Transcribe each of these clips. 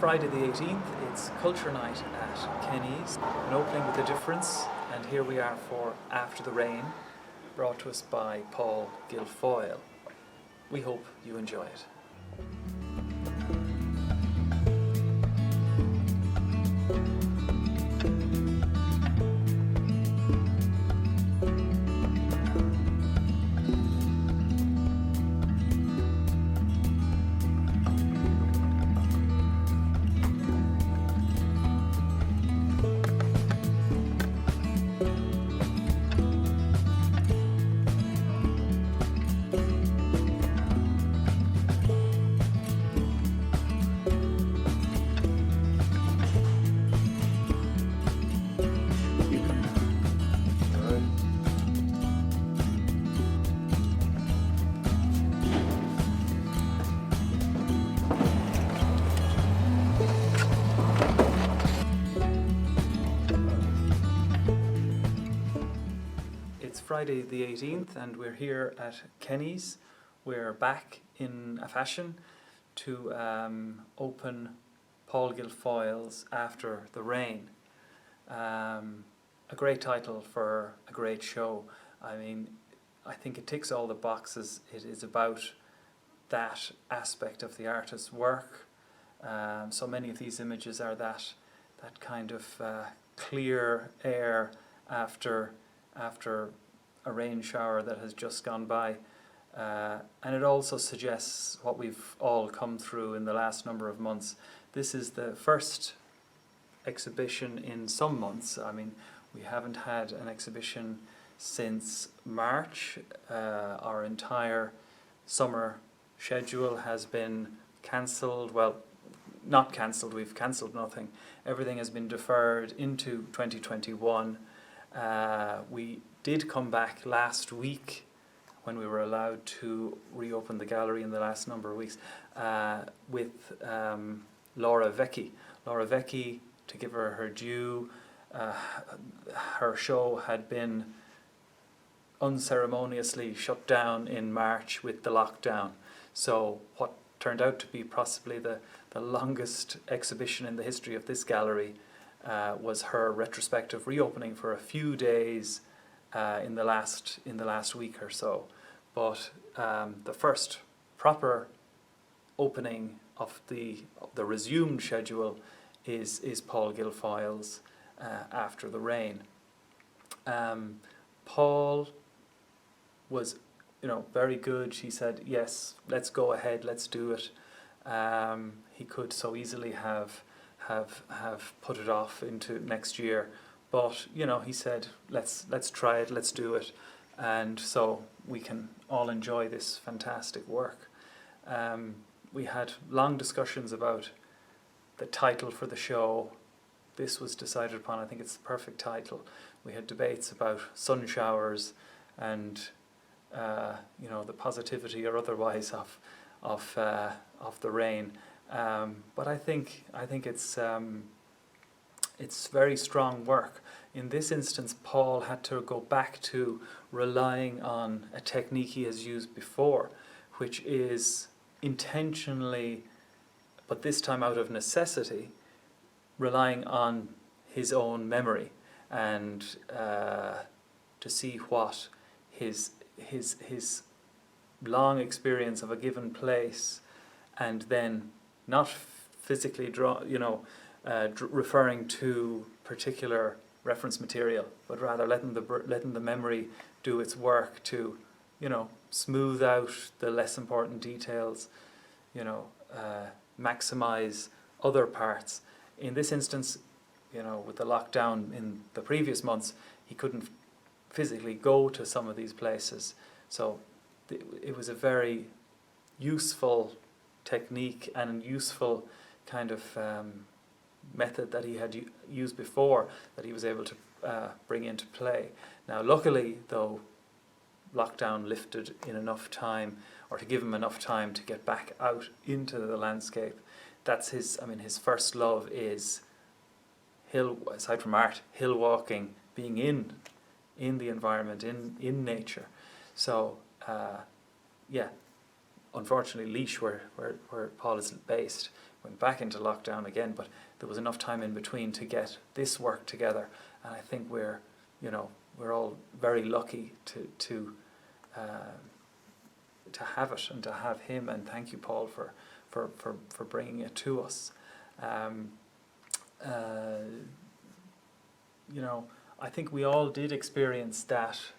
Friday the 18th, it's Culture Night at Kenny's, an opening with a difference, and here we are for After the Rain, brought to us by Paul Guilfoyle. We hope you enjoy it. It's Friday the 18th and we're here at Kenny's. We're back in a fashion to open Paul Guilfoyle's After the Rain. A great title for a great show. I mean, I think it ticks all the boxes. It is about that aspect of the artist's work. So many of these images are that kind of clear air after a rain shower that has just gone by, and it also suggests what we've all come through in the last number of months. This is the first exhibition in some months. I mean, we haven't had an exhibition since March. Our entire summer schedule has been cancelled. Well, not cancelled, we've cancelled nothing. Everything has been deferred into 2021. We did come back last week when we were allowed to reopen the gallery in the last number of weeks with Laura Vecchi. Laura Vecchi, to give her due, her show had been unceremoniously shut down in March with the lockdown. So what turned out to be possibly the longest exhibition in the history of this gallery was her retrospective reopening for a few days in the last week or so. But the first proper opening of the resumed schedule is Paul Guilfoyle's After the Rain. Paul was, very good. She said, yes, let's go ahead, let's do it. He could so easily have put it off into next year, but he said, let's try it, let's do it, and so we can all enjoy this fantastic work. We had long discussions about the title for the show. This was decided upon. I think it's the perfect title. We had debates about sun showers and the positivity or otherwise of the rain. But I think it's very strong work. In this instance, Paul had to go back to relying on a technique he has used before, which is intentionally, but this time out of necessity, relying on his own memory and to see what his long experience of a given place, and then not physically referring to particular reference material, but rather letting the memory do its work to, smooth out the less important details, maximize other parts. In this instance, with the lockdown in the previous months, he couldn't physically go to some of these places. So it was a very useful technique and useful kind of method that he had used before that he was able to bring into play. Now, luckily, though, lockdown lifted in enough time, or to give him enough time to get back out into the landscape. That's his first love is aside from art, hill walking, being in the environment, in nature. So, unfortunately, Laois, where Paul is based, went back into lockdown again, but there was enough time in between to get this work together, and I think we're all very lucky to have it and to have him. And thank you, Paul, for bringing it to us. I think we all did experience that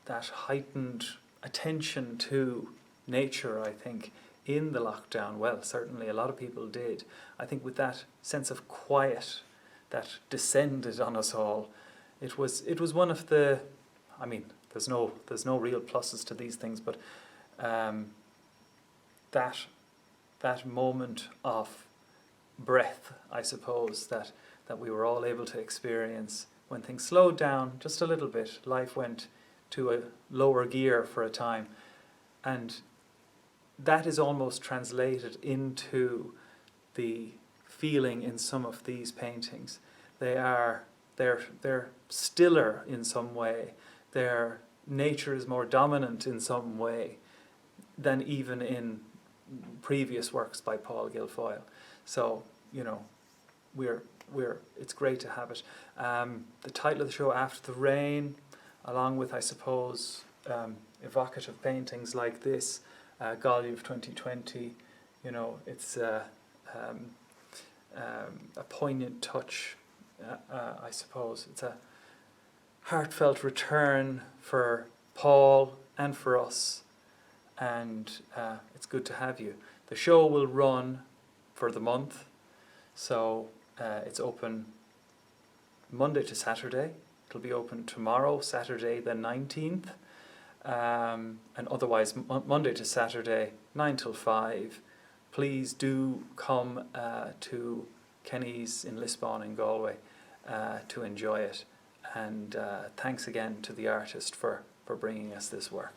heightened attention to nature, I think, in the lockdown. Well, certainly a lot of people did. I think with that sense of quiet that descended on us all, it was one of the, I mean, there's no real pluses to these things, but that moment of breath, I suppose, that we were all able to experience when things slowed down just a little bit. Life went to a lower gear for a time, and that is almost translated into the feeling in some of these paintings. They're stiller in some way. Their nature is more dominant in some way than even in previous works by Paul Guilfoyle. So, it's great to have it. The title of the show, After the Rain, along with, I suppose, evocative paintings like this, Galway of 2020, it's a poignant touch, I suppose. It's a heartfelt return for Paul and for us, and it's good to have you. The show will run for the month, so it's open Monday to Saturday. It'll be open tomorrow, Saturday the 19th, and otherwise Monday to Saturday, 9 till 5. Please do come to Kenny's in Lisbon in Galway to enjoy it. And thanks again to the artist for bringing us this work.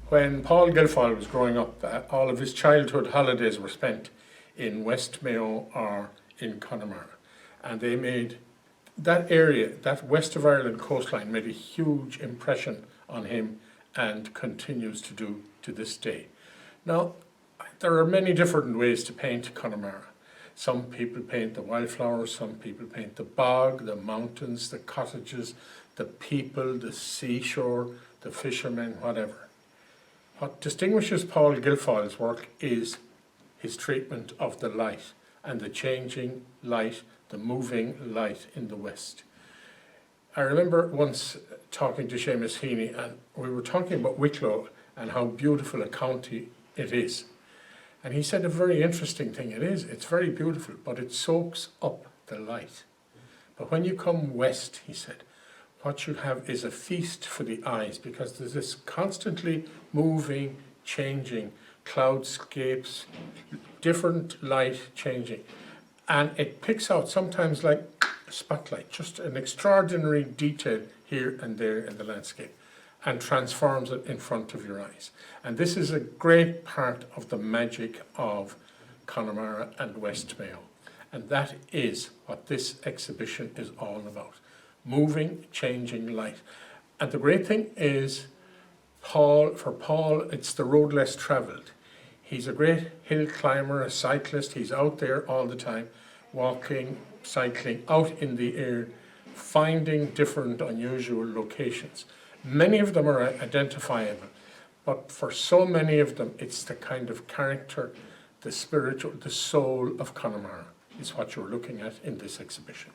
When Paul Guilfoyle was growing up, all of his childhood holidays were spent in West Mayo or in Connemara. And they made that area, that west of Ireland coastline, made a huge impression on him and continues to do to this day. Now, there are many different ways to paint Connemara. Some people paint the wildflowers, some people paint the bog, the mountains, the cottages, the people, the seashore, the fishermen, whatever. What distinguishes Paul Guilfoyle's work is his treatment of the light and the changing light, the moving light in the West. I remember once talking to Seamus Heaney, and we were talking about Wicklow and how beautiful a county it is. And he said a very interesting thing. It's very beautiful, but it soaks up the light. But when you come west, he said, what you have is a feast for the eyes, because there's this constantly moving, changing cloudscapes, different light changing. And it picks out sometimes like a spotlight, just an extraordinary detail here and there in the landscape, and transforms it in front of your eyes. And this is a great part of the magic of Connemara and West Mayo. And that is what this exhibition is all about. Moving, changing light. And the great thing is, for Paul, it's the road less travelled. He's a great hill climber, a cyclist. He's out there all the time, walking, cycling, out in the air, finding different unusual locations. Many of them are identifiable, but for so many of them, it's the kind of character, the spiritual, the soul of Connemara is what you're looking at in this exhibition.